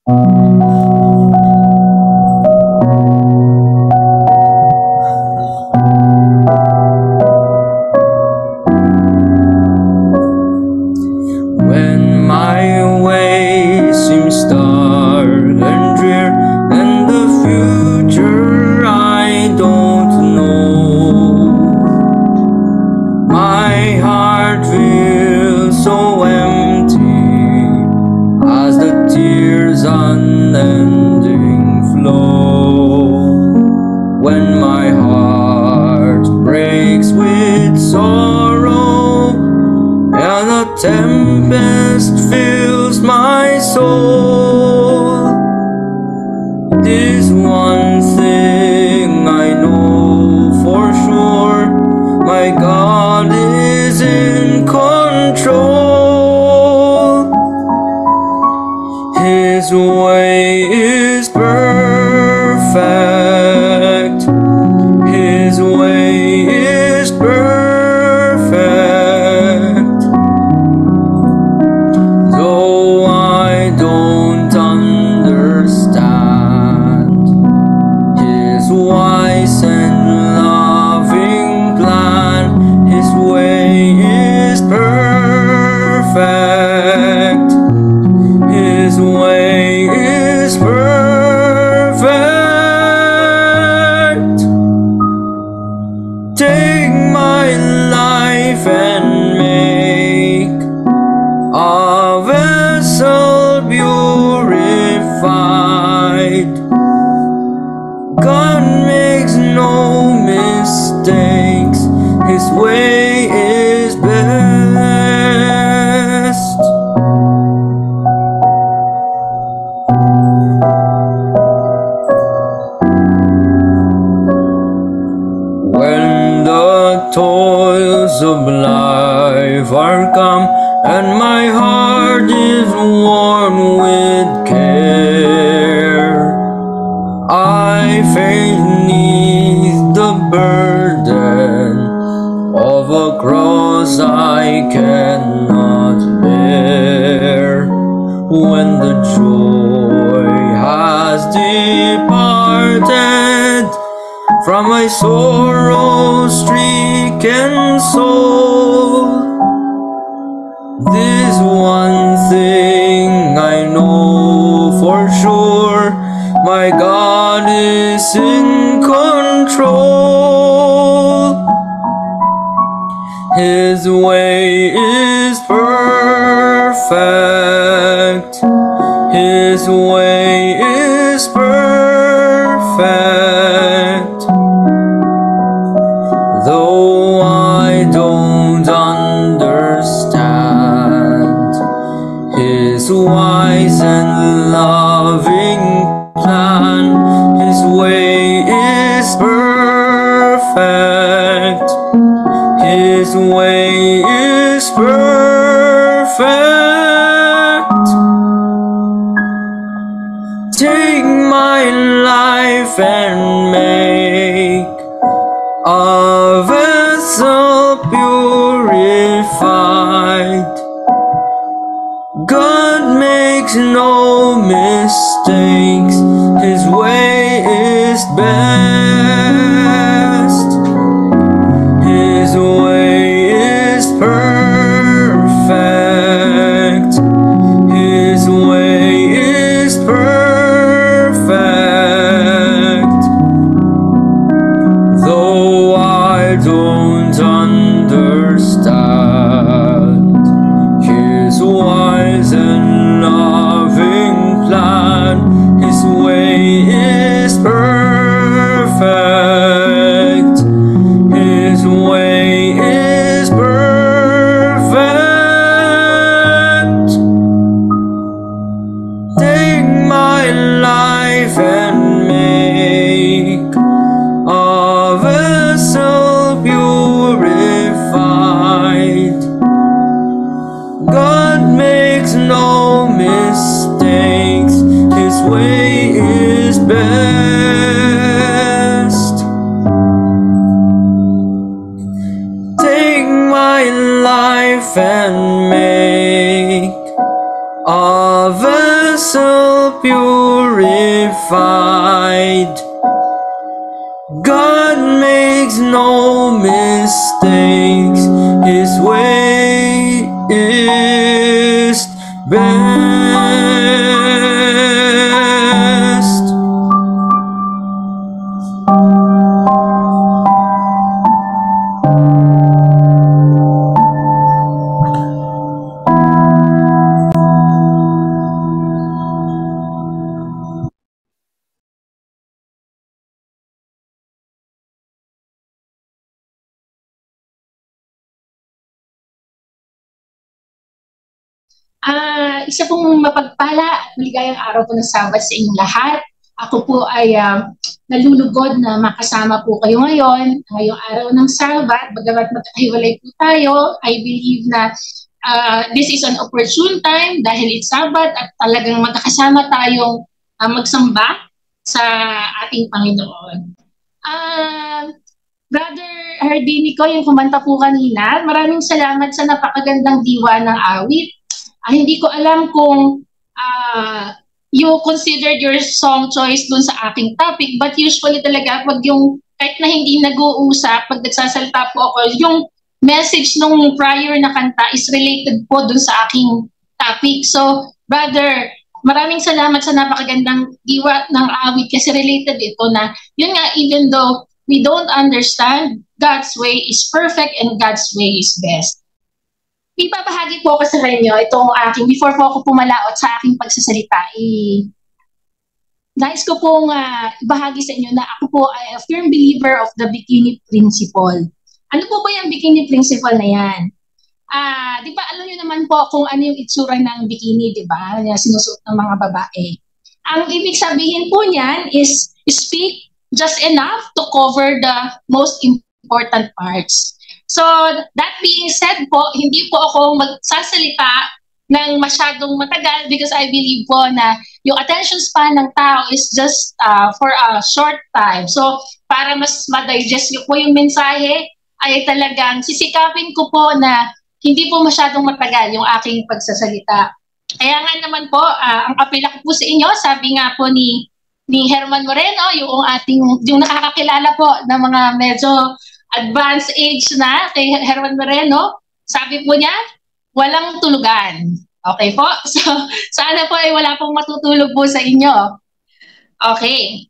When my way seems dark and drear, and the future I don't know, my heart feels so empty as the tears unending flow. When my heart breaks with sorrow and a tempest fills my soul, there's one thing I know for sure: my God is in control. His way is perfect. His way is perfect. Though I don't understand His wise and loving plan, His way is perfect. His way is perfect. Take my life and make a vessel purified. God makes no mistakes. His way is best. When the toils of life are come and my heart is worn with care, I face beneath the burden of a cross I cannot bear. When the joy has departed from my sorrow-stricken soul, this one thing I know for sure: my God is in control. His way is perfect. His way is perfect. Though I don't understand His wise and loving plan, His way is perfect. His way is perfect. Take my life and make a vessel purified. God makes no mistakes. His way is best. His way is perfect. His way is perfect. Though I don't understand His wise and loving plan, His way is perfect. unified. God makes no mistakes, His way is best. Isa pong mapagpala, maligayang araw po ng Sabat sa inyong lahat. Ako po ay nalulugod na makasama po kayo ngayong araw ng Sabat. Bagamat magkahiwalay po tayo, I believe na this is an opportune time dahil it's Sabat at talagang magkakasama tayong magsamba sa ating Panginoon. Brother Hardinico, yung kumanta po kanina, maraming salamat sa napakagandang diwa ng awit. Hindi ko alam kung you considered your song choice dun sa aking topic, but usually talaga pag yung kahit na hindi nag-uusap, pag nagsasalita po ako, yung message nung prior na kanta is related po dun sa aking topic. So, brother, maraming salamat sa napakagandang diwa ng awit kasi related ito na, yun nga, even though we don't understand, God's way is perfect and God's way is best. Ipapahagi po ako sa inyo itong aking, before po ako pumalaot sa aking pagsasalita, nais ko pong ibahagi sa inyo na ako po ay a firm believer of the bikini principle. Ano po ba yung bikini principle na yan? Di ba alam niyo naman po kung ano yung itsura ng bikini, di ba? Sinusuot ng mga babae. Ang ibig sabihin po niyan is speak just enough to cover the most important parts. So, that being said po, hindi po ako magsasalita ng masyadong matagal because I believe po na yung attention span ng tao is just for a short time. So, para mas ma-digest nyo po yung mensahe, ay talagang sisikapin ko po na hindi po masyadong matagal yung aking pagsasalita. Kaya nga naman po, ang apela ko po sa inyo, sabi nga po ni Herman Moreno, yung nakakakilala po ng mga medyo advanced age na kay Herman Moreno, sabi po niya, walang tulugan. Okay po? So, sana po ay wala pong matutulog po sa inyo. Okay.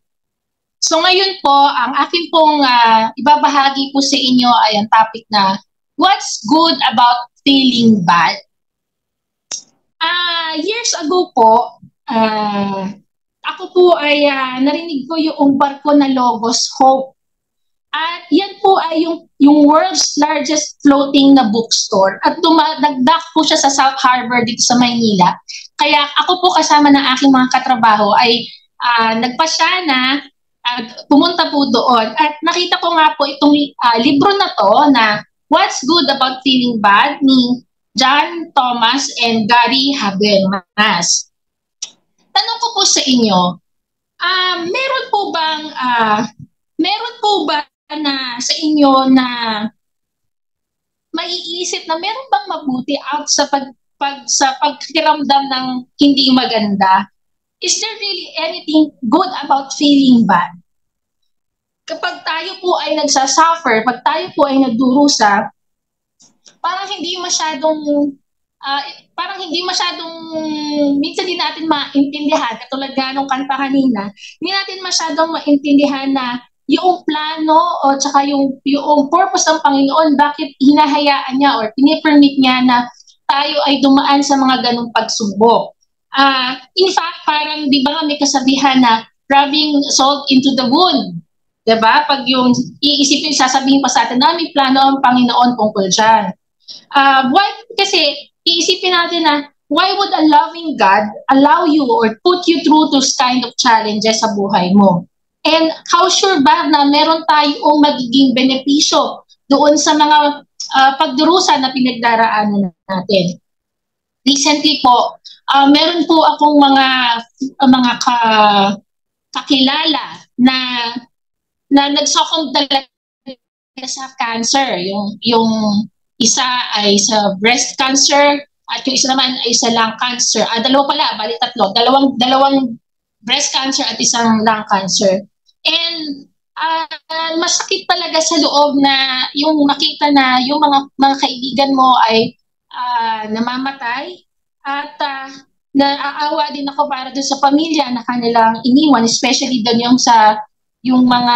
So, ngayon po, ang akin pong ibabahagi po sa inyo ay ang topic na, what's good about feeling bad? Years ago po, ako po ay narinig ko yung barko na Logos Hope. At yan po ay yung world's largest floating na bookstore. At nagdock po siya sa South Harbor dito sa Maynila. Kaya ako po kasama ng aking mga katrabaho ay nagpasya na pumunta po doon. At nakita ko nga po itong libro na to na What's Good About Feeling Bad ni John Thomas and Gary Habermas. Tanong ko po sa inyo, meron po ba na sa inyo na maiisip na meron bang mabuti out sa pagkiramdam ng hindi maganda? Is there really anything good about feeling bad? Kapag tayo po ay nagsasuffer, pag tayo po ay nagdurusa, parang hindi masyadong minsan din natin maintindihan, katulad nga nung kanta kanina, hindi natin masyadong maintindihan na yung plano o tsaka yung purpose ng Panginoon, bakit hinahayaan niya or pinipermit niya na tayo ay dumaan sa mga ganung pagsubok. In fact, parang di ba may kasabihan na rubbing salt into the wound. Diba? Pag yung iisipin, sasabihin pa sa atin na may plano ang Panginoon tungkol dyan. Kasi iisipin natin na why would a loving God allow you or put you through those kind of challenges sa buhay mo? And how sure ba na meron tayong magiging benepisyo doon sa mga pagdurusa na pinagdaraanan natin? Recently po, meron po akong mga kakilala na nagsakong talaga sa cancer. Yung isa ay sa breast cancer at yung isa naman ay sa lung cancer. Dalawa pala, bali tatlo. Dalawang breast cancer at isang lung cancer. And masakit talaga sa loob na yung makita na yung mga kaibigan mo ay namamatay at naaawa din ako para doon sa pamilya na kanilang iniwan, especially doon yung mga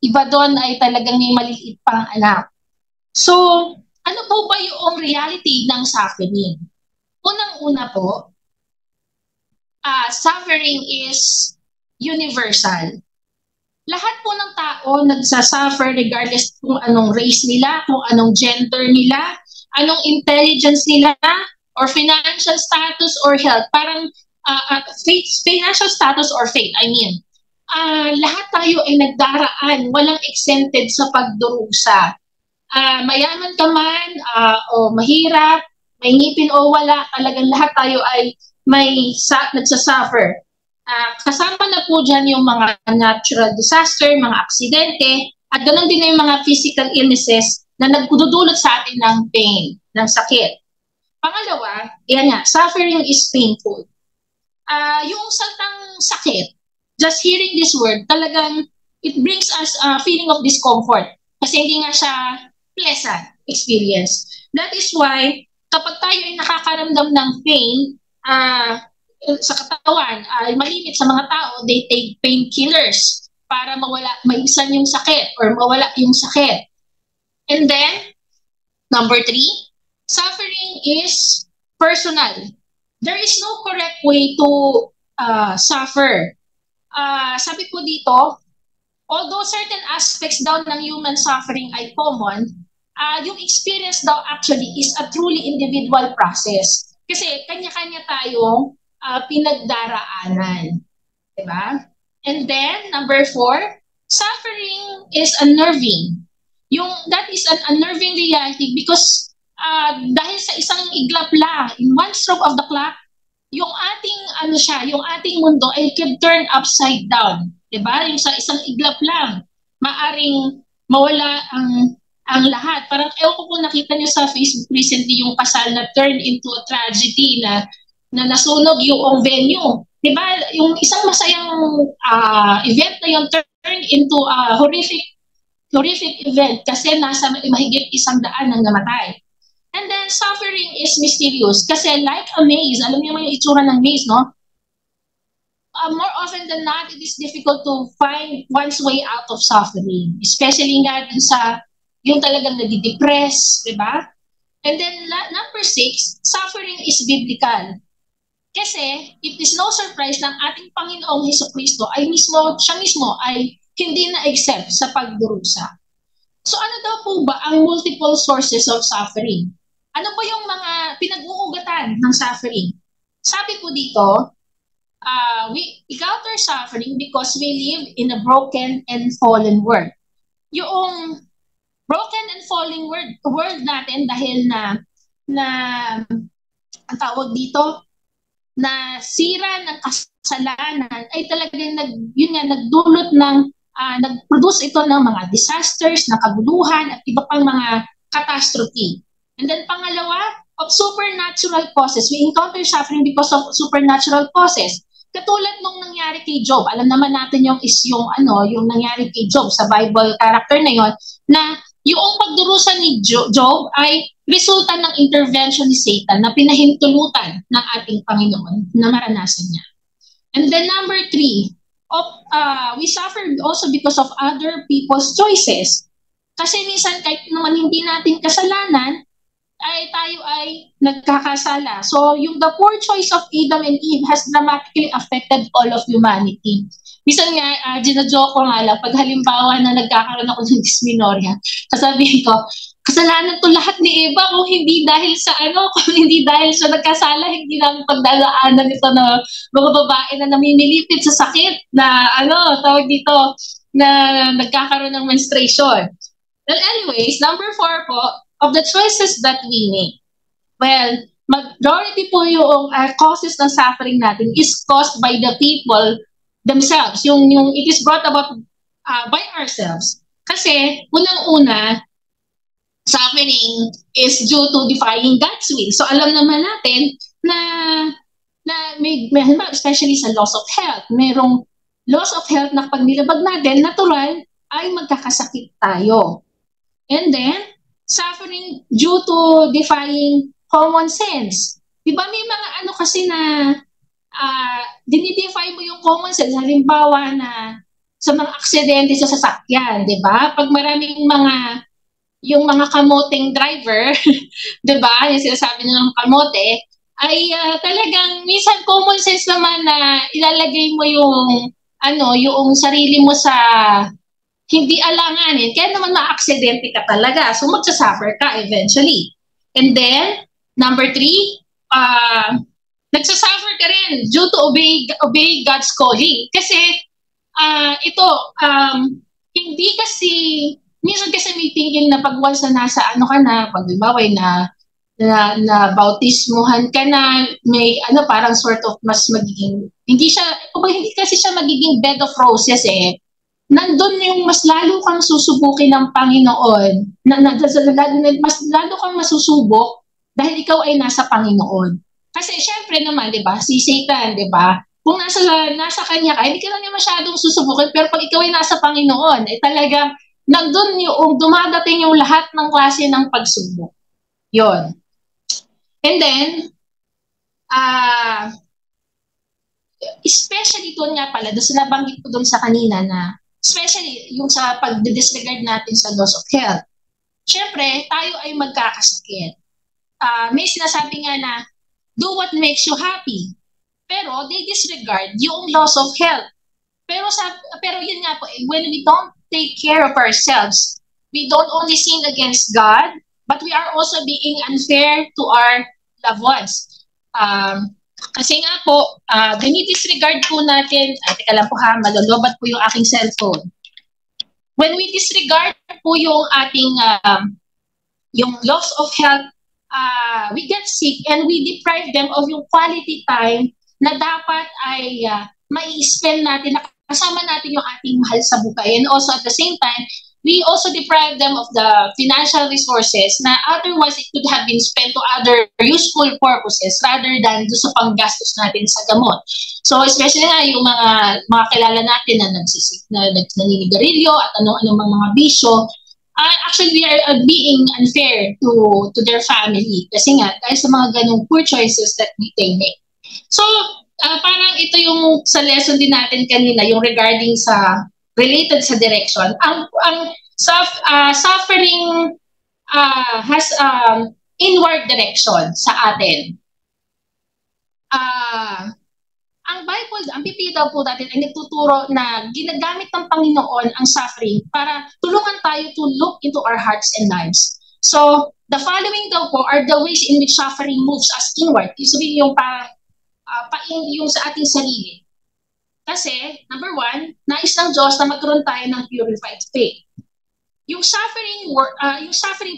iba doon ay talagang may maliit pang anak. So, ano po ba yung reality ng suffering? Unang-una po, suffering is universal. Lahat po ng tao nagsasuffer regardless kung anong race nila, kung anong gender nila, anong intelligence nila, or financial status or health. Parang financial status or faith, I mean. Lahat tayo ay nagdaraan, walang exempted sa pagdurusa. Mayaman ka man o mahirap, may ngipin o wala, talagang lahat tayo ay nagsasuffer. Kasama na po dyan yung mga natural disaster, mga aksidente, at ganoon din na yung mga physical illnesses na nagdudulot sa atin ng pain, ng sakit. Pangalawa, yan nga, suffering is painful. Yung saltang sakit, just hearing this word, talagang it brings us a feeling of discomfort kasi hindi nga siya pleasant experience. That is why, kapag tayo ay nakakaramdam ng pain, sa katawan, malimit sa mga tao, they take painkillers para maisan yung sakit or mawala yung sakit. And then, number 3, suffering is personal. There is no correct way to suffer. Sabi ko dito, although certain aspects daw ng human suffering ay common, yung experience daw actually is a truly individual process. Kasi kanya-kanya tayong pinagdaraanan. Diba? And then, number 4, suffering is unnerving. That is an unnerving reality because dahil sa isang iglap lang, in one stroke of the clock, yung ating mundo ay can turn upside down. Diba? Yung sa isang iglap lang, maaring mawala ang lahat. Parang ewan ko po nakita niyo sa Facebook recently yung kasal na turned into a tragedy na nasunog yung venue. Diba? Yung isang masayang event na yung turned into a horrific event kasi nasa mahigit 100 ang namatay. And then, suffering is mysterious kasi like a maze, alam niyo yung itsura ng maze, no? More often than not, it is difficult to find one's way out of suffering. Especially nga dun sa yung talagang nadidepress, diba? And then, number 6, suffering is biblical. Kasi, it is no surprise na ating Panginoong Hesukristo siya mismo ay hindi na-exempt sa pagdurusa. So ano daw po ba ang multiple sources of suffering? Ano po yung mga pinag-uugatan ng suffering? Sabi po dito, we encounter suffering because we live in a broken and fallen world. Yung broken and fallen world natin dahil na ang tawag dito, na sira ng kasalanan ay talagang nagdulot ng nag-produce ito ng mga disasters, ng kaguluhan at iba pang mga catastrophe. And then pangalawa, of supernatural causes. We encounter suffering because of supernatural causes. Katulad nung nangyari kay Job. Alam naman natin yung nangyari kay Job sa Bible character na yon, na yung pagdurusa ni Job ay resulta ng intervention ni Satan na pinahintulutan ng ating Panginoon na maranasan niya. And then number 3, we suffer also because of other people's choices. Kasi minsan kahit naman hindi natin kasalanan, ay tayo ay nagkakasala. So the poor choice of Adam and Eve has dramatically affected all of humanity. Minsan nga, ginajoke ko nga lang, pag halimbawa na nagkakaroon ako ng dysmenorrhea, sasabihin ko, kasalanan to lahat ni Eva kung hindi dahil sa nagkasala, hindi namin pagdadaanan ito na mga babae na namimilipit sa sakit na tawag dito, na nagkakaroon ng menstruation. Well, anyways, number 4 po, of the choices that we make. Well, majority po yung causes ng suffering natin is caused by the people themselves. Yung it is brought about by ourselves. Kasi, unang-una, suffering is due to defying God's will. So, alam naman natin na na especially sa loss of health, merong loss of health na pag nilabag natin, natural ay magkakasakit tayo. And then, suffering due to defying common sense. Diba may mga ano kasi na dinidefy mo yung common sense. Halimbawa na sa mga aksidente sa sasakyan, diba? Pag maraming yung mga kamoteng driver, diba? Yung sinasabi ng kamote, ay talagang minsan common sense naman na ilalagay mo yung sarili mo sa hindi alanganin, kaya naman ma-aksidente ka talaga. So magsasuffer ka eventually. And then, number 3, nagsasuffer ka rin due to obey God's calling. Kasi hindi kasi, minsan kasi may thinking na pag once na nasa ano ka na, pag bibaway na bautismuhan ka na, may parang sort of mas magiging, hindi kasi siya magiging bed of roses nandun yung mas lalo kang susubukin ng Panginoon, mas lalo kang masusubok dahil ikaw ay nasa Panginoon. Kasi syempre naman, di ba, si Satan, di ba, kung nasa kanya ka, hindi ka lang niya masyadong susubukin, pero pag ikaw ay nasa Panginoon, talagang nandun yung dumadating yung lahat ng klase ng pagsubok. Yun. And then, especially doon nga pala, doon sa nabanggit ko doon sa kanina na especially yung sa pag-disregard natin sa loss of health. Siyempre, tayo ay magkakasakit. May sinasabi nga na, do what makes you happy. Pero they disregard yung loss of health. Pero yun nga po, when we don't take care of ourselves, we don't only sin against God, but we are also being unfair to our loved ones. Kasi nga po, dinidisregard po natin, teka lang po ha, malolobat po yung aking cellphone. When we disregard po yung ating, yung loss of health, we get sick and we deprive them of yung quality time na dapat ay mai-spend natin, kasama natin yung ating mahal sa buhay. And also at the same time, we also deprive them of the financial resources na otherwise it could have been spent to other useful purposes rather than do sa panggastos natin sa gamot. So especially nga yung mga kilala natin na naninigarilyo at ano-ano mga bisyo, actually we are being unfair to their family kasi nga dahil sa mga ganong poor choices that they make. So parang ito yung sa lesson din natin kanina, yung regarding sa related sa direction. Ang suffering has inward direction sa atin. Ang Bible, ang Biblia daw po natin ay nagtuturo na ginagamit ng Panginoon ang suffering para tulungan tayo to look into our hearts and lives. So, the following daw po are the ways in which suffering moves us inward. Sabihin yung yung sa ating sarili. Kasi, number 1, nais ng Diyos na magkaroon tayo ng purified faith. Yung suffering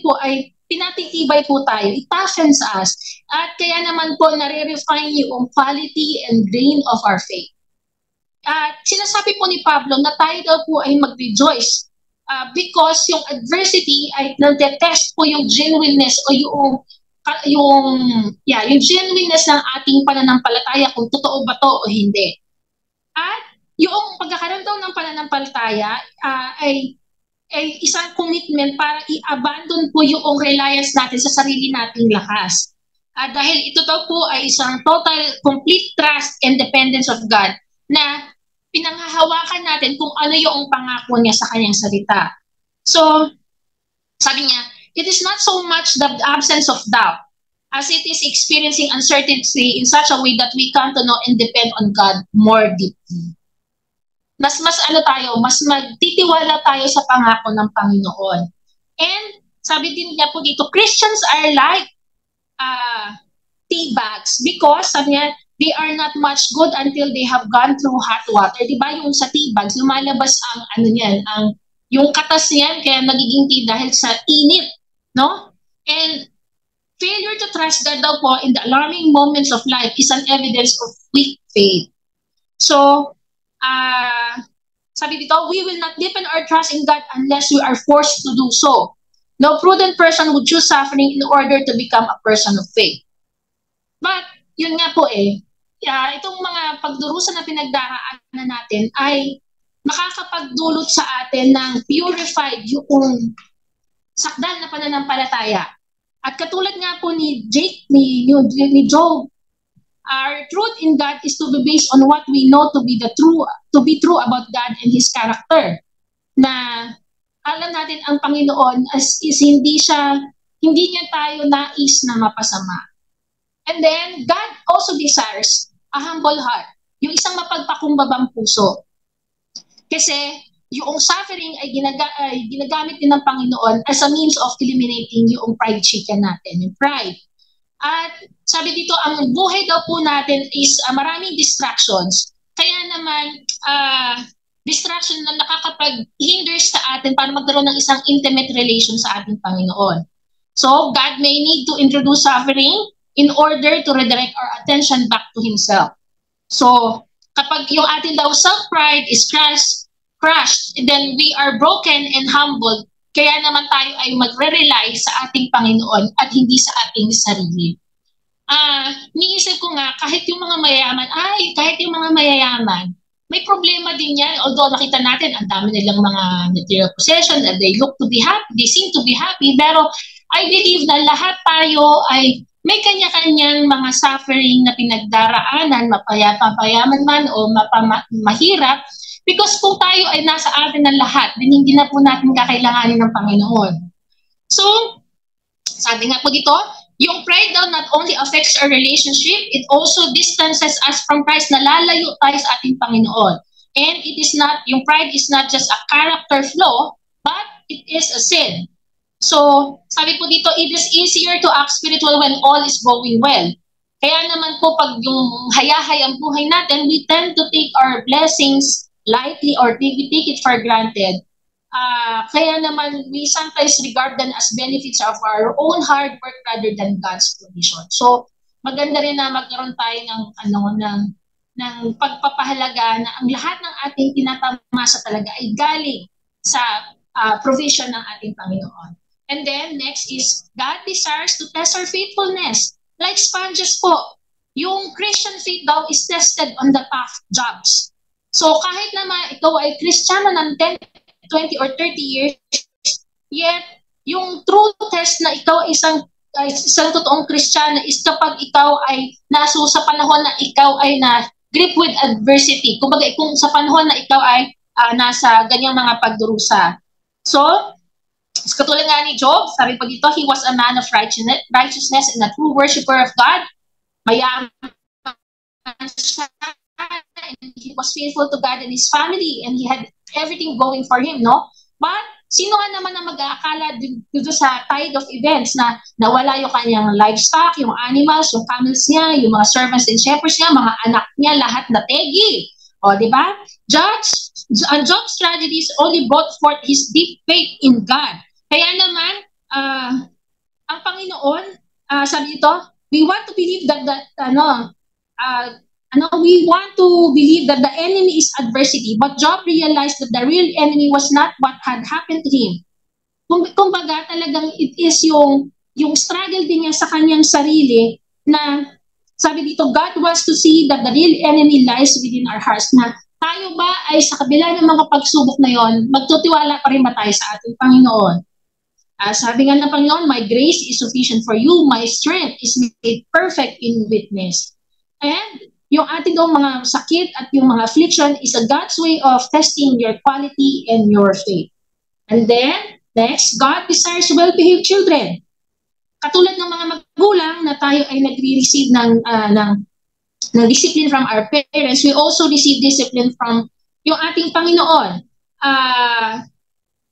po ay pinatitibay po tayo. It toughens us. At kaya naman po nare-refine yung quality and grain of our faith. At sinasabi po ni Pablo na tayo daw po ay mag-rejoice because yung adversity ay nag-test po yung genuineness o yung genuineness ng ating pananampalataya kung totoo ba to o hindi. At yung pagkakaroon daw ng pananampalataya ay isang commitment para i-abandon po yung reliance natin sa sarili nating lakas. Dahil ito daw po ay isang total, complete trust and dependence of God na pinanghahawakan natin kung ano yung pangako niya sa kanyang salita. So, sabi niya, it is not so much the absence of doubt as it is experiencing uncertainty in such a way that we come to know and depend on God more deeply. Mas magtitiwala tayo sa pangako ng Panginoon. And sabi din niya po dito, Christians are like tea bags because sabi niya, they are not much good until they have gone through hot water. Diba yung sa tea bags, lumalabas yung katas niyan kaya nagiging tea dahil sa init. No? And failure to trust God daw po in the alarming moments of life is an evidence of weak faith. So, sabi dito, we will not deepen our trust in God unless we are forced to do so. No prudent person would choose suffering in order to become a person of faith. But, yun nga po itong mga pagdurusa na pinagdaraanan natin ay nakakapagdulot sa atin ng purified yung sakdal na pananampalataya. At katulad nga po ni Job, our truth in God is to be based on what we know to be true about God and His character. Na alam natin ang Panginoon is hindi niya tayo nais na mapasama. And then God also desires a humble heart, yung isang mapagpakumbabang puso. Kasi yung suffering ay ginagamit din ng Panginoon as a means of eliminating yung pride chicken natin, yung pride. At sabi dito, ang buhay daw po natin is maraming distractions. Kaya naman, distraction na nakakapag-hinder sa atin para magkaroon ng isang intimate relation sa ating Panginoon. So, God may need to introduce suffering in order to redirect our attention back to Himself. So, kapag yung ating daw self-pride is crushed, then we are broken and humbled. Kaya naman tayo ay magre-rely sa ating Panginoon at hindi sa ating sarili. Niisip ko nga, kahit yung mga mayayaman, may problema din yan. Although nakita natin, ang dami nilang mga material possession and they look to be happy, they seem to be happy, pero I believe na lahat tayo ay may kanya-kanyang mga suffering na pinagdaraanan, mapayaman man o mahirap, because kung tayo ay nasa atin ng lahat, din hindi na po natin kakailanganin ng Panginoon. So, sabi nga po dito, yung pride daw not only affects our relationship, it also distances us from Christ. Nalalayo tayo sa ating Panginoon. And yung pride is not just a character flaw, but it is a sin. So, sabi po dito, it is easier to act spiritual when all is going well. Kaya naman po, pag yung hayahay ang buhay natin, we tend to take our blessings lightly or we take it for granted. Kaya naman, we sometimes regard them as benefits of our own hard work rather than God's provision. So, maganda rin na magkaroon tayo ng pagpapahalaga na ang lahat ng ating tinatamasa talaga ay galing sa provision ng ating Panginoon. And then, next is, God desires to test our faithfulness. Like sponges po, yung Christian faith daw is tested on the tough jobs. So, kahit naman ikaw ay Kristiyano ng 10, 20, or 30 years, yet, yung true test na ikaw ay isang totoong Kristiyano is kapag ikaw ay sa panahon na ikaw ay na-grip with adversity. Kumbaga, kung sa panahon na ikaw ay nasa ganyang mga pagdurusa. So, katulad nga ni Job, sabi pa dito, he was a man of righteousness and a true worshiper of God. Mayaman siya, and he was faithful to God and his family, and he had everything going for him, no? But, sino nga naman na mag-aakala dito sa tide of events na nawala yung kanyang livestock, yung animals, yung camels niya, yung mga servants and shepherds niya, mga anak niya, lahat na tegi. O, di ba? Job's tragedies only brought forth his deep faith in God. Kaya naman, ang Panginoon, sabi ito, we want to believe that we want to believe that the enemy is adversity, but Job realized that the real enemy was not what had happened to him. Kumbaga, talagang it is yung struggle din niya sa kanyang sarili na, sabi dito, God wants to see that the real enemy lies within our hearts, na tayo ba ay sa kabila ng mga pagsubok na yon, magtutiwala pa rin ba tayo sa ating Panginoon? Sabi nga ng Panginoon, my grace is sufficient for you, my strength is made perfect in weakness. And yung ating mga sakit at yung mga affliction is a God's way of testing your quality and your faith. And then, next, God desires well-behaved children. Katulad ng mga magulang na tayo ay nagre-receive ng discipline from our parents, we also receive discipline from yung ating Panginoon.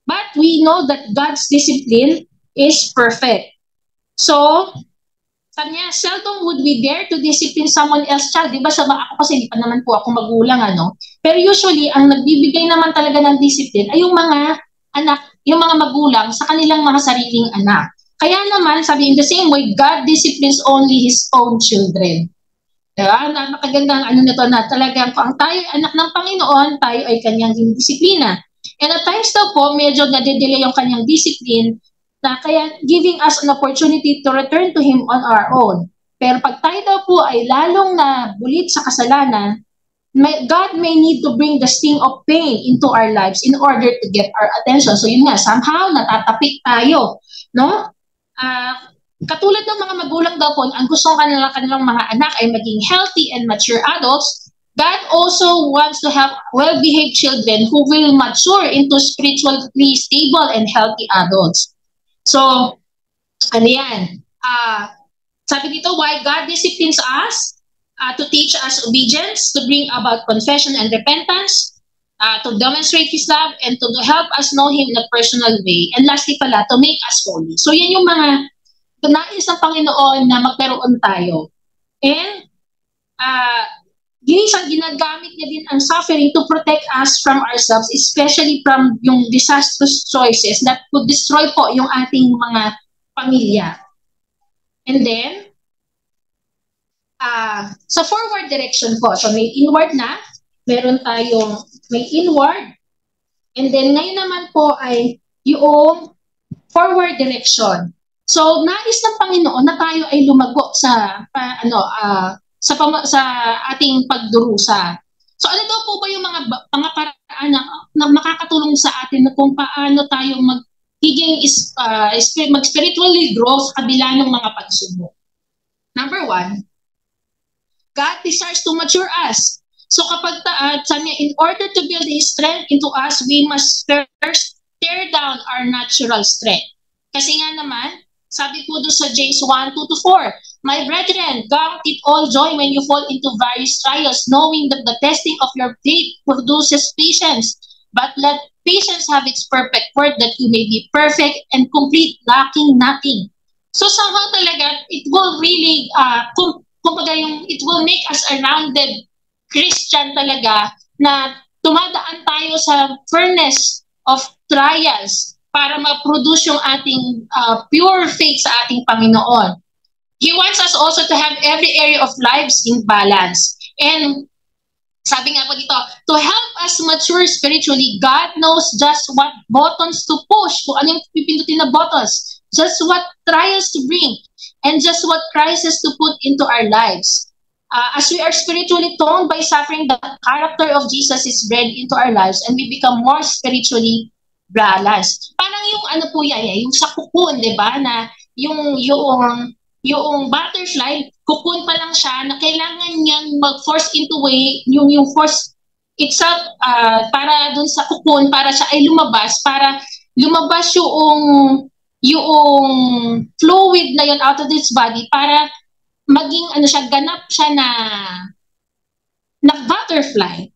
But we know that God's discipline is perfect. So, sabi niya, seldom would we dare to discipline someone else's child. Diba ako kasi hindi pa naman po ako magulang, ano? Pero usually, ang nagbibigay naman talaga ng discipline ay yung mga anak, yung mga magulang sa kanilang mga sariling anak. Kaya naman, sabi, in the same way, God disciplines only His own children. Diba? Napakagandang nito na talagang kung tayo ay anak ng Panginoon, tayo ay kanyang disiplina. And at times daw po, medyo nade-delay yung kanyang discipline, na kaya giving us an opportunity to return to Him on our own. Pero pag tayo daw po ay lalong na bulit sa kasalanan, God may need to bring the sting of pain into our lives in order to get our attention. So yun nga, somehow natatapik tayo, no? Katulad ng mga magulang daw po, ang gusto kanilang mga anak ay maging healthy and mature adults, God also wants to have well-behaved children who will mature into spiritually stable and healthy adults. So, ano yan? Sabi dito, why God disciplines us? To teach us obedience, to bring about confession and repentance, to demonstrate His love, and to help us know Him in a personal way. And lastly pala, to make us holy. So yan yung mga nais ng Panginoon na magkaroon tayo. And minsan ginagamit niya din ang suffering to protect us from ourselves, especially from yung disastrous choices that could destroy po yung ating mga pamilya. And then, sa forward direction po, so may inward na, meron tayong may inward, and then ngayon naman po ay yung forward direction. So nais ng Panginoon na tayo ay lumago sa sa ating pagdurusa. So ano daw po ba yung mga paraan na makakatulong sa atin na kung paano tayo mag-spiritually grow sa kabila ng mga pagsubok? Number 1, God desires to mature us. So kapag sabi niya, in order to build His strength into us, we must first tear down our natural strength. Kasi nga naman, sabi po doon sa James 1:2-4, my brethren, count it all joy when you fall into various trials, knowing that the testing of your faith produces patience. But let patience have its perfect work, that you may be perfect and complete, lacking nothing. So somehow talaga, it will really, it will make us a rounded Christian talaga na tumadaan tayo sa furnace of trials para ma-produce yung ating pure faith sa ating Panginoon. He wants us also to have every area of lives in balance. And sabi nga po dito, to help us mature spiritually, God knows just what buttons to push, kung ano yung pipindutin na buttons, just what trials to bring, and just what crisis to put into our lives. As we are spiritually toned by suffering, the character of Jesus is bred into our lives and we become more spiritually balanced. Parang yung ano po yan, yung sa cocoon, di ba? Na yung butterfly, cocoon pa lang siya na kailangan niyang mag-force into way, yung force itself para dun sa cocoon, para siya ay lumabas, para lumabas yung fluid na yun out of its body para maging ganap siya na butterfly.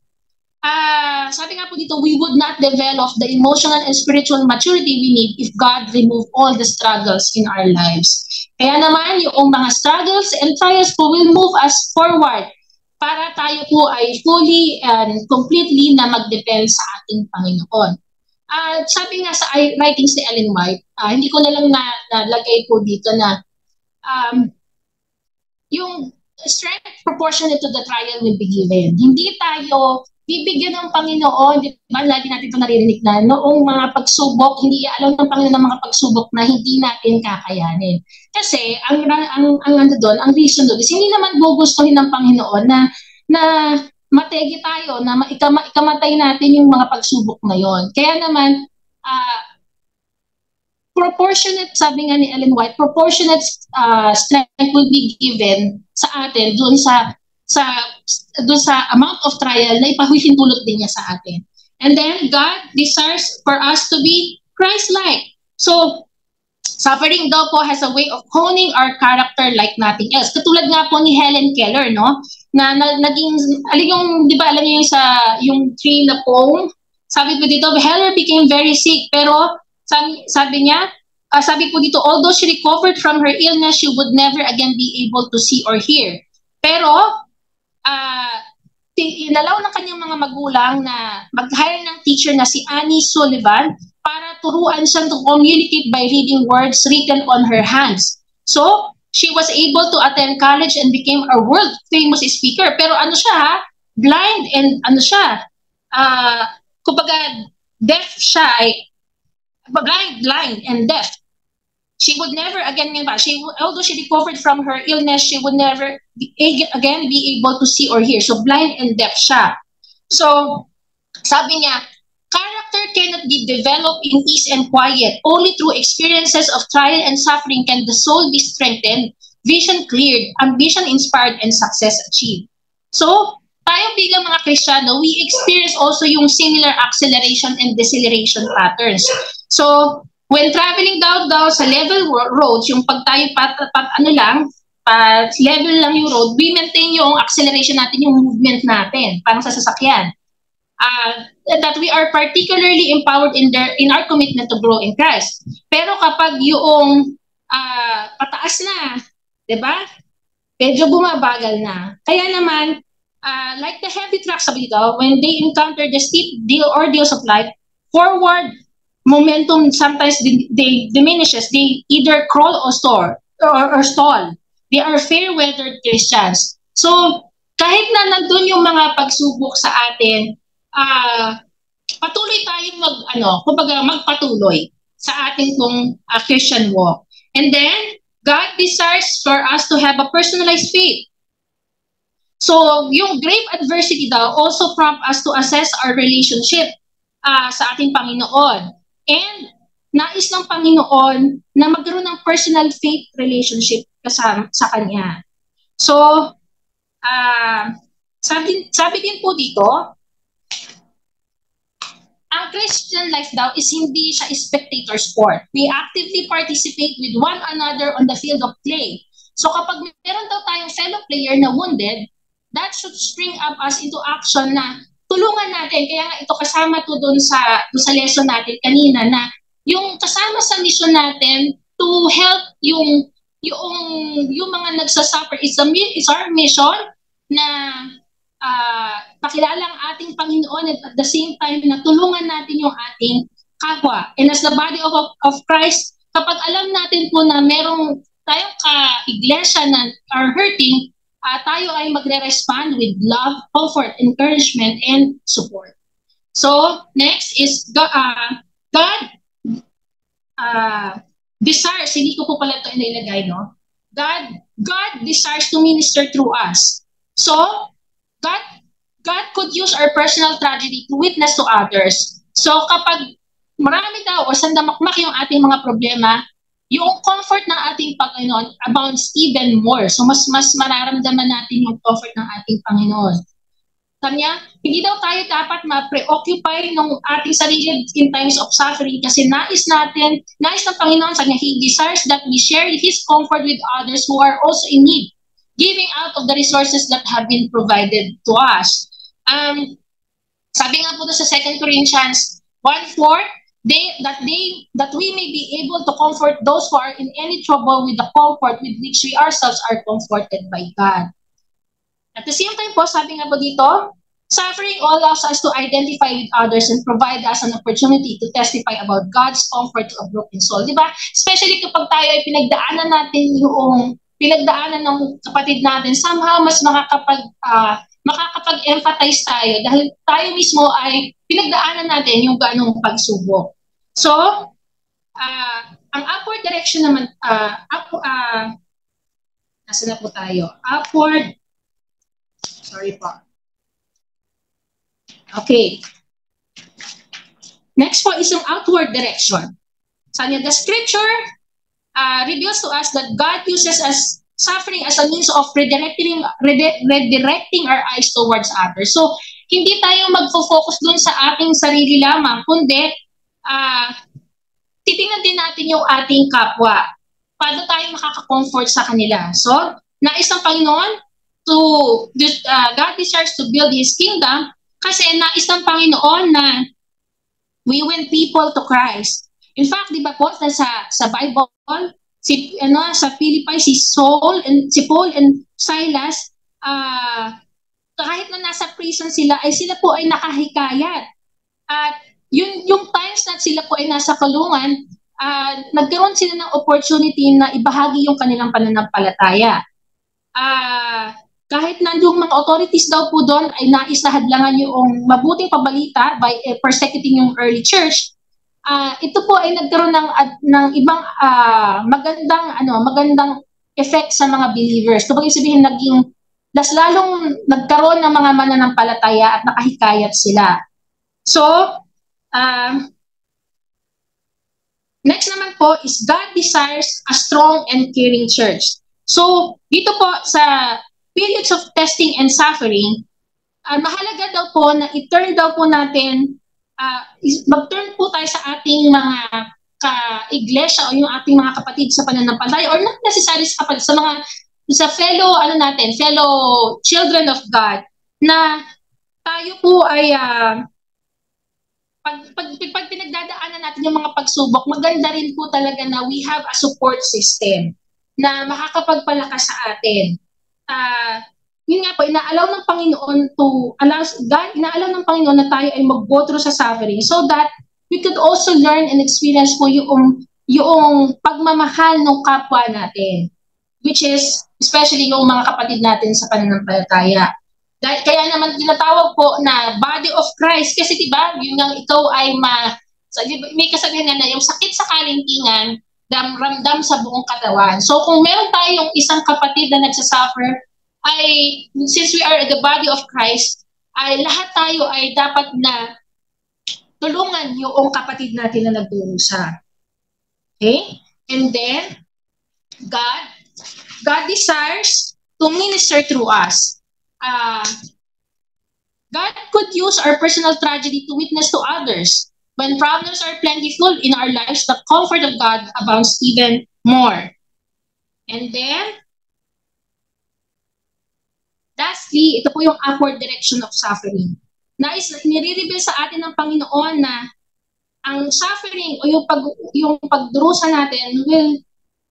Sabi nga po dito, we would not develop the emotional and spiritual maturity we need if God remove all the struggles in our lives. Kaya naman, yung mga struggles and trials po will move us forward para tayo po ay fully and completely na mag-depend sa ating Panginoon. Sabi nga sa writings ni Ellen White, hindi ko na lang nalagay po dito na yung strength proportionate to the trial will be given. Hindi tayo bibigyan ng Panginoon, di ba? Lagi natin ito naririnig na noong mga pagsubok, hindi alam ng Panginoon ng mga pagsubok na hindi natin kakayanin. Kasi ang reason doon is hindi naman gugustuhin ng Panginoon na mategi tayo, na ikamatay natin yung mga pagsubok na yon. Kaya naman, proportionate, sabi nga ni Ellen White, proportionate strength will be given sa atin doon sa amount of trial na ipahuhintulot din niya sa atin. And then, God desires for us to be Christ-like. So, suffering daw po has a way of honing our character like nothing else. Katulad nga po ni Helen Keller, no? Na naging, di ba, alam niyo yung tree na poem? Sabi po dito, Heller became very sick, pero sabi niya, sabi po dito, although she recovered from her illness, she would never again be able to see or hear. Pero, inalaw ng kanyang mga magulang na mag-hire ng teacher na si Annie Sullivan para turuan siya to communicate by reading words written on her hands. So, she was able to attend college and became a world-famous speaker. Pero ano siya, blind and kumbaga, deaf siya, blind and deaf. she would never again, although she recovered from her illness, she would never again be able to see or hear. So blind and deaf siya. So sabi niya, character cannot be developed in peace and quiet. Only through experiences of trial and suffering can the soul be strengthened, vision cleared, ambition inspired, and success achieved. So, tayo bilang mga Kristiyano, we experience also yung similar acceleration and deceleration patterns. So, when traveling down sa level roads, yung pag tayo level lang yung road, we maintain yung acceleration natin, yung movement natin, parang sa sasakyan. That we are particularly empowered in our commitment to grow in Christ. Pero kapag yung pataas na, 'di ba? Medyo bumabagal na. Kaya naman, like the heavy trucks sabi dito, when they encounter the steep ordeals of life, forward momentum sometimes they diminishes. They either crawl or stall. They are fair-weathered Christians. So, kahit na nandun yung mga pagsubok sa atin, patuloy tayong magpatuloy sa ating Christian walk. And then, God desires for us to have a personalized faith. So, yung grave adversity daw also prompt us to assess our relationship sa ating Panginoon. And nais ng Panginoon na magkaroon ng personal faith relationship kasama sa Kanya. So, sabi din po dito, ang Christian life daw is hindi siya spectator sport. We actively participate with one another on the field of play. So kapag meron daw tayong fellow player na wounded, that should spring up us into action na tulungan natin. Kaya nga ito kasama to doon sa lesson natin kanina na yung kasama sa mission natin to help yung mga nagsasuffer. It's our mission na pakilala ang ating Panginoon at at the same time na tulungan natin yung ating kapwa. And as the body of Christ, kapag alam natin po na merong tayong ka-iglesia na are hurting, tayo ay magre-respond with love, comfort, encouragement, and support. So, next is God desires, hindi ko po pala ito inilagay, no? God desires to minister through us. So, God could use our personal tragedy to witness to others. So kapag marami daw o sandamakmak yung ating mga problema, yung comfort ng ating Panginoon abounds even more. So mas mararamdaman natin yung comfort ng ating Panginoon. Kanya, hindi daw tayo dapat ma-preoccupy ng ating sarili in times of suffering kasi nais ng Panginoon sa He desires that we share His comfort with others who are also in need, giving out of the resources that have been provided to us. Sabi nga po sa 2 Corinthians 1:4, that we may be able to comfort those who are in any trouble with the comfort with which we ourselves are comforted by God. At the same time po, sabi nga po dito, suffering allows us to identify with others and provide us an opportunity to testify about God's comfort to a broken soul. Diba? Especially kapag tayo ay pinagdaanan ng kapatid natin, somehow mas makakapag-empathize tayo dahil tayo mismo ay pinagdaanan natin yung ganong pagsubok. So, ang upward direction naman, nasa na po tayo? Upward, sorry po. Okay. Next po is yung outward direction. The scripture reveals to us that God uses us suffering as a means of redirecting our eyes towards others. So, hindi tayo magfo-focus dun sa ating sarili lamang, kundi titingnan din natin yung ating kapwa. Paano tayo makaka-comfort sa kanila? So, nais ng Panginoon God desires to build His kingdom kasi nais ng Panginoon na we win people to Christ. In fact, di ba po, sa Bible, sa Philippi, si Paul and Silas, kahit na nasa prison sila po ay nakahikayat. At yung times na sila po ay nasa kulungan, nagkaroon sila ng opportunity na ibahagi yung kanilang pananampalataya. Kahit nandyung mga authorities daw po doon ay nais na hadlangan yung mabuting pabalita by persecuting yung early church, ito po ay nagkaroon ng ibang magandang effect sa mga believers. Ito ibig sabihin lalong nagkaroon ng mga mananampalataya at nakahikayat sila. So, next naman po is God desires a strong and caring church. So, dito po sa periods of testing and suffering, mahalaga daw po na i-turn daw po natin, mag-turn po tayo sa ating mga ka-iglesia o yung ating mga kapatid sa pananampalataya, or not necessarily sa kapatid, sa fellow children of God, na tayo po ay pag pinagdadaanan natin yung mga pagsubok, maganda rin po talaga na we have a support system na makakapagpalakas sa atin. Yun nga po, inaalaw ng Panginoon ng Panginoon na tayo ay mag-go through sa suffering so that we could also learn and experience po yung pagmamahal ng kapwa natin, which is especially yung mga kapatid natin sa pananampalataya. Kaya naman tinatawag po na body of Christ kasi diba, yung ikaw ay may kasabihan na yung sakit sa kalintingan, ramdam sa buong katawan. So kung meron tayong isang kapatid na nagsasuffer, since we are the body of Christ, ay lahat tayo ay dapat na tulungan yung kapatid natin na nagdurusa. Okay? And then, God desires to minister through us. God could use our personal tragedy to witness to others. When problems are plentiful in our lives, the comfort of God abounds even more. And then, lastly, ito po yung upward direction of suffering. Nire-reveal sa atin ng Panginoon na ang suffering o yung pagdurusa natin will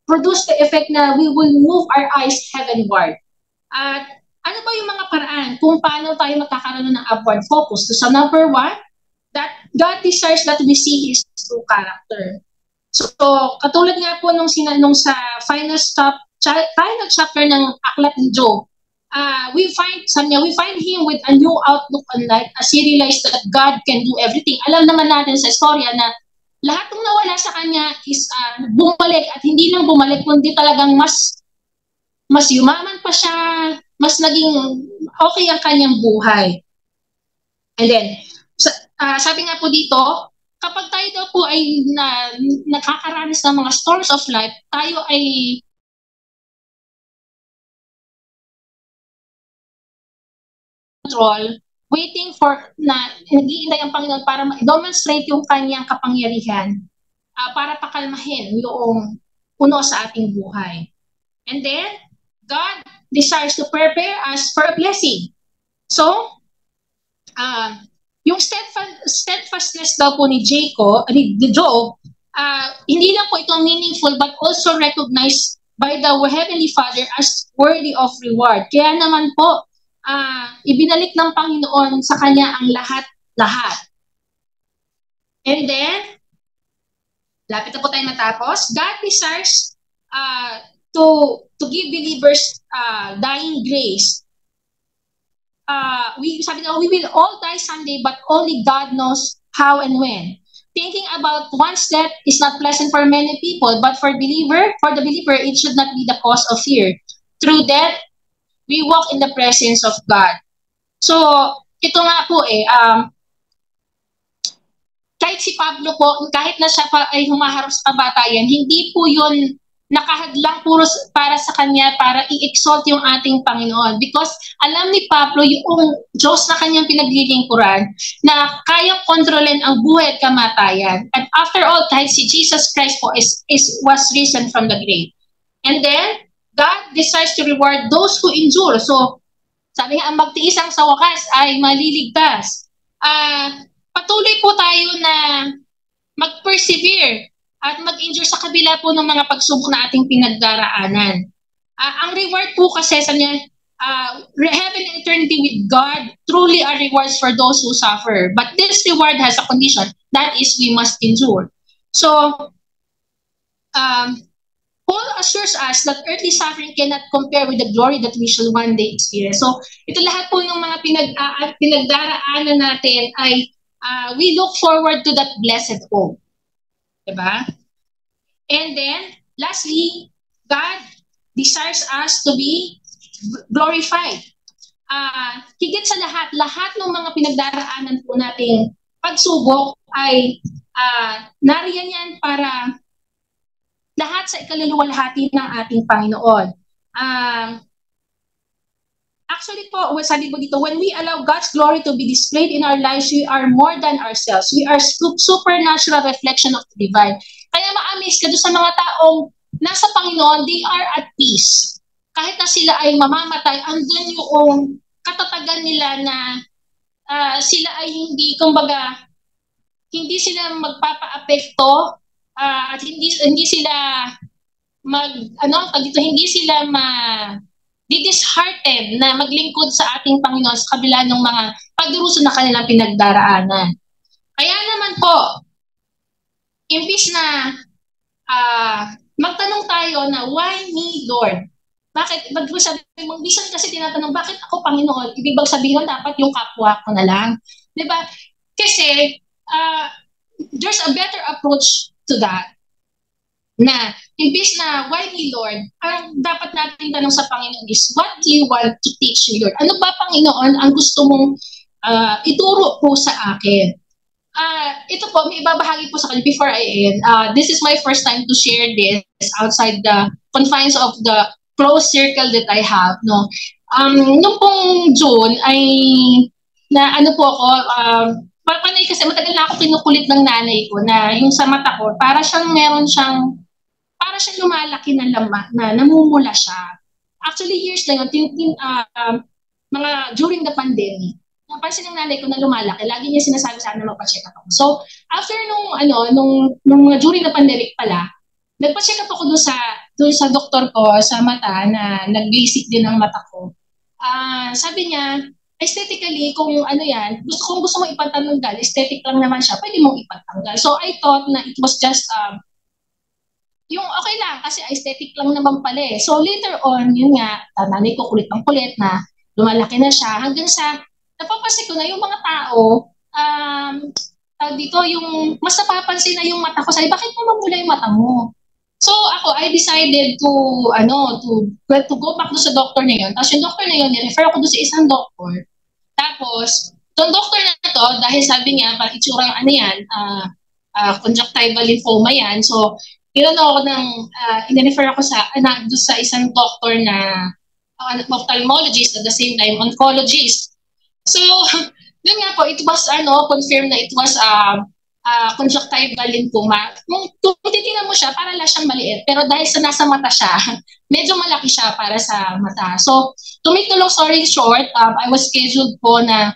produce the effect na we will move our eyes heavenward. At ano ba yung mga paraan kung paano tayo magkakaroon ng upward focus? So number one, that God desires that we see His true character. So katulad nga po nung sa final chapter ng Aklat ni Job, we find him with a new outlook on life as he realized that God can do everything. Alam naman natin sa istorya na lahat ng nawala sa kanya is bumalik, at hindi lang bumalik kundi talagang mas yumaman pa siya, mas naging okay ang kanyang buhay. And then, sabi nga po dito, kapag tayo daw po ay nakakaranas ng mga storms of life, tayo ay control, waiting for nag-iintay ang Panginoon para ma-demonstrate yung kanyang kapangyarihan para pakalmahin yung puno sa ating buhay. And then, God desires to prepare us for a blessing. So, yung steadfastness daw po ni Job, hindi lang po ito meaningful but also recognized by the Heavenly Father as worthy of reward. Kaya naman po, ibinalik ng Panginoon sa kanya ang lahat-lahat. And then, lapit na po tayo matapos. God desires to give believers dying grace. Sabi nga, we will all die someday, but only God knows how and when. Thinking about one's death is not pleasant for many people, but for the believer, it should not be the cause of fear. Through death, we walk in the presence of God. So, ito nga po kahit si Pablo po, kahit na siya pa ay humaharap sa kabatayan, hindi po yun nakahadlang puro para sa kanya para i-exalt yung ating Panginoon. Because alam ni Pablo yung Diyos na kanyang pinaglilingkuran na kayang kontrolin ang buhay at kamatayan. And after all, kahit si Jesus Christ po was risen from the grave. And then, God desires to reward those who endure. So, sabi nga, ang magtiisang sa wakas ay maliligtas. Patuloy po tayo na mag-persevere at mag-endure sa kabila po ng mga pagsubok na ating pinagdaraanan. Ang reward po kasi sa niya, heaven and eternity with God truly are rewards for those who suffer. But this reward has a condition, that is, we must endure. So, Paul assures us that earthly suffering cannot compare with the glory that we shall one day experience. So, ito lahat po ng mga pinagdaraanan natin ay we look forward to that blessed hope. Diba? And then, lastly, God desires us to be glorified. Higit sa lahat ng mga pinagdaraanan po nating pagsubok ay nariyan yan para lahat sa ikaluluwalhati ng ating Panginoon. Actually po, sabi ko dito, when we allow God's glory to be displayed in our lives, we are more than ourselves. We are supernatural reflection of the divine. Kaya ma-amaze ka doon sa mga taong nasa Panginoon, they are at peace. Kahit na sila ay mamamatay, andun yung katatagan nila na sila ay hindi, kumbaga, hindi sila magpapa-apekto at hindi sila hindi sila disheartened na maglingkod sa ating Panginoon sa kabila ng mga pagduruso na kanilang pinagdaraanan. Kaya naman po, imbis na magtanong tayo na, why me, Lord? Bakit? Minsan kasi tinatanong, bakit ako, Panginoon? Ibig bang sabihin dapat yung kapwa ko na lang? Diba? Kasi, there's a better approach to that. Na, imbis na, why me, Lord? Ang dapat natin tanong sa Panginoon is, what do you want to teach me, Lord? Ano ba, Panginoon, ang gusto mong ituro po sa akin? Ito po, may ibabahagi po sa kanya before I end. This is my first time to share this outside the confines of the close circle that I have. No? Noong pong June ay na ano po ako, panay kasi matagal na ako kinukulit ng nanay ko na yung sa mata ko, para siyang lumalaki na namumula siya. Actually, years na yun, mga during the pandemic, napansin ng nanay ko na lumalaki. Lagi niya sinasabi sa akin na magpa-check up ako. So, after nung during the pandemic pala, nagpa-check up ako doon sa doktor ko sa mata na nag-basic din ang mata ko. Sabi niya, aesthetically, kung ano yan, kung gusto mong ipatanggal, aesthetic lang naman siya, pwede mong ipatanggal. So, I thought na it was just, yung okay lang, kasi aesthetic lang naman pala eh. So, later on, yun nga, nanay ko kulit na, lumalaki na siya, hanggang sa, napapansin ko na yung mga tao, dito, yung, mas napapansin na yung mata ko, sabi, bakit mo mamula yung mata mo? So, ako, I decided to go back doon sa doctor na yun. Tapos yung doctor na yun, refer ako doon sa isang doctor. Tapos, yung doctor na to, dahil sabi niya, parang itsurang conjunctival lymphoma yan. So, ako in-refer ako doon sa isang doctor na ophthalmologist at the same time oncologist. So, yun nga po, it was confirmed na it was conjunctival lymphoma. Kung titingnan mo siya, para lang siyang maliit. Pero dahil sa nasa mata siya, medyo malaki siya para sa mata. So, to make the long story short, I was scheduled po na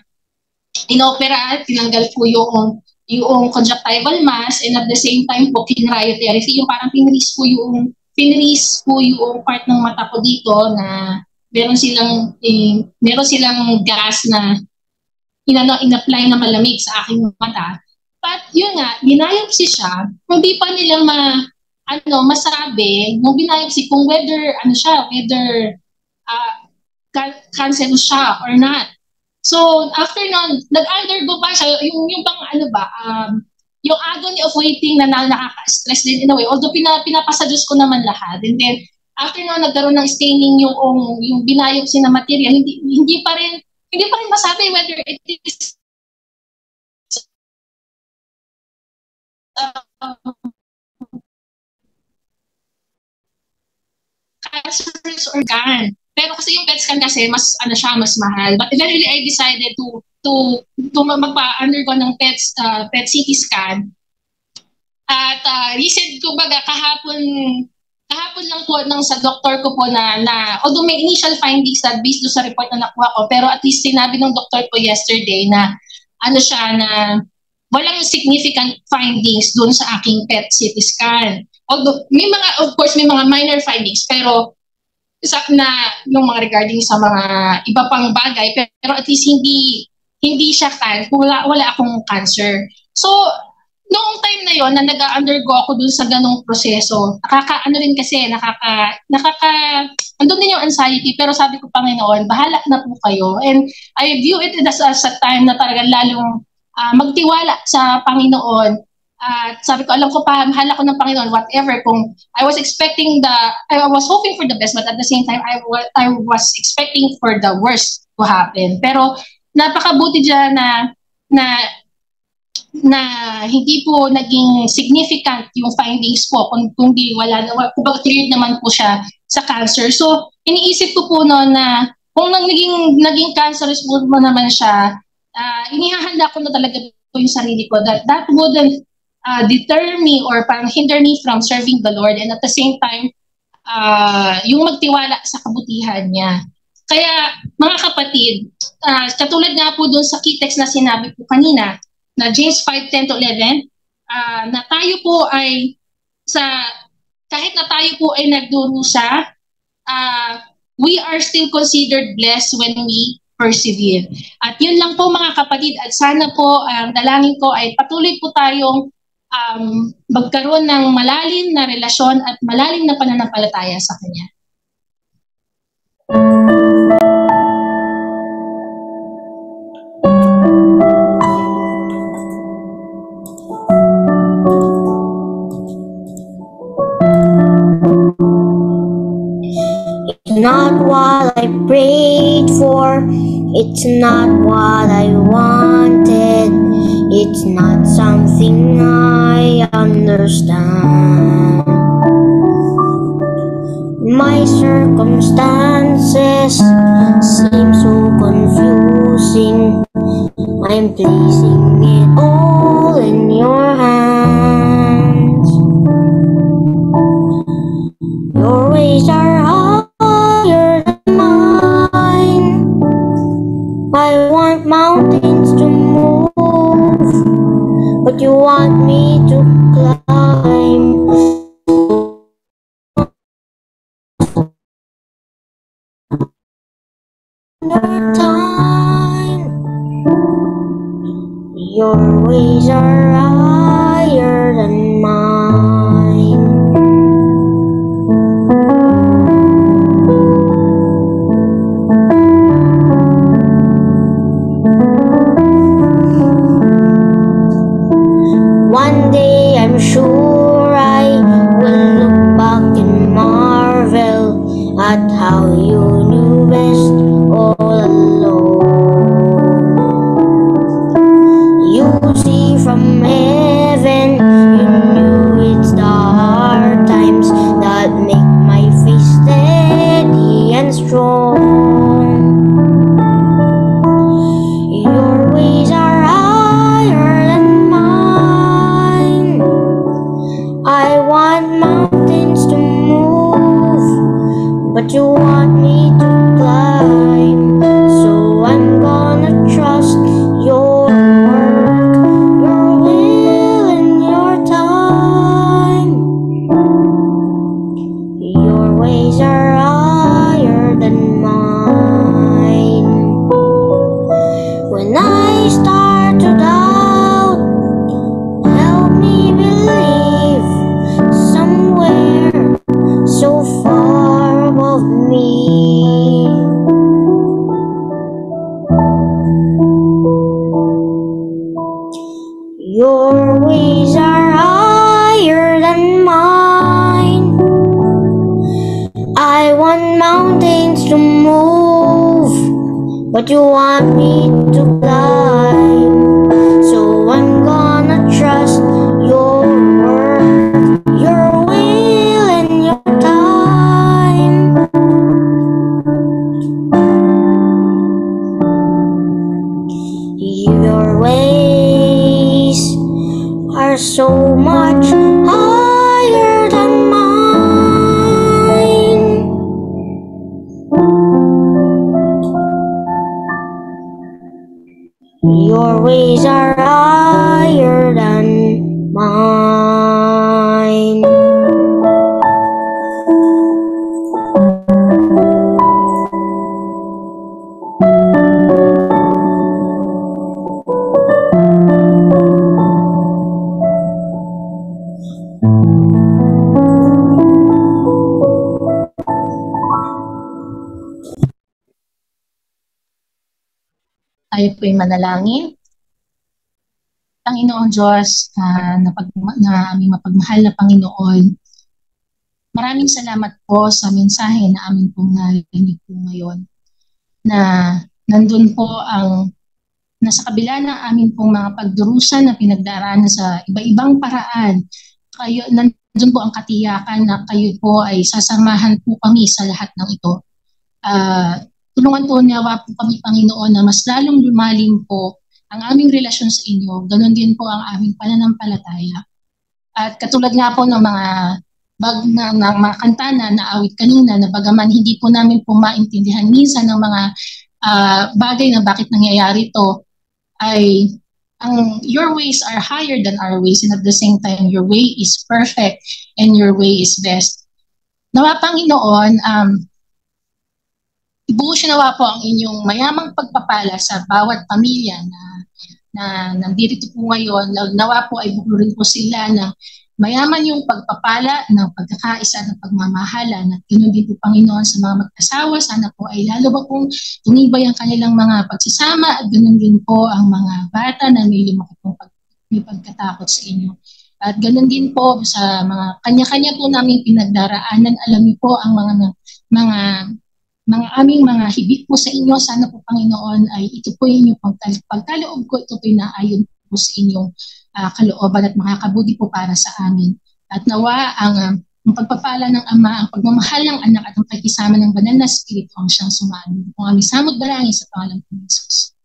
inopera, tinanggal po yung conjunctival mass, and at the same time po, cryotherapy, yung parang pinrelease po yung part ng mata ko dito na meron silang gas na in-apply na malamig sa aking mata. But yun nga, binayopsy siya, hindi pa nila masabi, nung binayopsy kung whether cancer siya or not. So, after nun, nag-undergo ba siya, yung yung agony of waiting na nakaka-stress din in a way, although pinapasadus ko naman lahat. And then, after nun, nagkaroon ng staining yung binayopsy na material, hindi pa rin masabi whether it is cancerous organ. Pero kasi yung PET scan kasi mas mahal. But eventually I decided to magpa-undergo ng PET CT scan. At recent ko kahapon lang po sa doktor ko po na although may initial findings na based do sa report na nakuha ko, pero at least sinabi ng doktor ko yesterday na na walang significant findings doon sa aking PET CT scan. Although of course may mga minor findings, pero yung mga regarding sa mga iba pang bagay, pero at least hindi siya wala akong cancer. So, noong time na yon na nag-undergo ako dun sa ganong proseso, andun din yung anxiety, pero sabi ko, Panginoon, bahala na po kayo. And I view it as a time na talagang lalong magtiwala sa Panginoon At sabi ko, alam ko pa, mahal ako ng Panginoon, whatever. Kung I was hoping for the best, but at the same time, I was expecting for the worst to happen. Pero napakabuti dyan na na hindi po naging significant yung findings po, kundi kumbaga cleared naman po siya sa cancer. So, iniisip ko po noon na kung naging cancerous po naman siya, inihahanda ko na talaga po yung sarili ko that wouldn't deter me or parang hinder me from serving the Lord, and at the same time, yung magtiwala sa kabutihan niya. Kaya, mga kapatid, katulad nga po dun sa key text na sinabi po kanina, na James 5:10-11, na tayo po ay kahit na tayo po ay nagdurusa, we are still considered blessed when we persevere. At yun lang po mga kapatid, at sana po ang dalangin ko ay patuloy po tayong magkaroon ng malalim na relasyon at malalim na pananampalataya sa Kanya. It's not what I prayed for, it's not what I wanted, it's not something I understand. My circumstances seem so confusing, I'm placing it all in your hands. Your ways are higher than mine. I want mountains to move, but you want me to climb. Your time, your ways are higher than mine. One day I'm sure I will look back and marvel at how you knew best all alone. You see from heaven, you knew it's the hard times that make my faith steady and strong. Your ways are higher than mine. I want mountains to move, but you want me to climb. So I'm gonna trust your work, your will and your time. Your ways are higher than mine. When I start to doubt, help me believe somewhere so far above me. Your ways are higher than mine. I want mountains to move, but you want me to climb. So I'm gonna trust your word, your will and your time. Your ways are so much higher than mine. Your ways are higher than mine. Tayo po'y manalangin. Panginoong Diyos, na aming mapagmahal na Panginoon, maraming salamat po sa mensahe na amin pong narinig po ngayon, na nandun po ang nasa kabila ng amin pong mga pagdurusan na pinagdaraanan sa iba-ibang paraan. Nandun po ang katiyakan na kayo po ay sasamahan po kami sa lahat ng ito. Tulungan po niyawa po kami, Panginoon, na mas lalong lumalim po ang aming relasyon sa inyo. Ganon din po ang aming pananampalataya. At katulad nga po ng mga kanta na naawit kanina, na bagaman hindi po namin po maintindihan minsan ng mga bagay na bakit nangyayari to, ay your ways are higher than our ways, and at the same time your way is perfect and your way is best. Nawa, Panginoon, ibuhos nawa po ang inyong mayamang pagpapala sa bawat pamilya na nandito po ngayon. Nawa po ay bukurin po sila ng mayaman yung pagpapala ng pagkakaisa ng pagmamahalan, at ganoon din po, Panginoon, sa mga mag-asawa. Sana po ay lalo ba pong tumibay ang kanilang mga pagsasama, at ganoon din po ang mga bata na may lumaki pong may pagkatakot sa inyo. At ganoon din po sa mga kanya-kanya po naming pinagdaraanan. Alam niyo po ang mga aming mga hibit po sa inyo. Sana po, Panginoon, ay ito po yung pagkaloob ko, ito po yung naayon po sa inyong kalooban at makakabuti po para sa amin. At nawa ang pagpapala ng Ama, ang pagmamahal ng Anak at ang pakisama ng Banal na Espiritu ang siyang sumalo. Kung aming samot dalangin sa pangalan ng Jesus.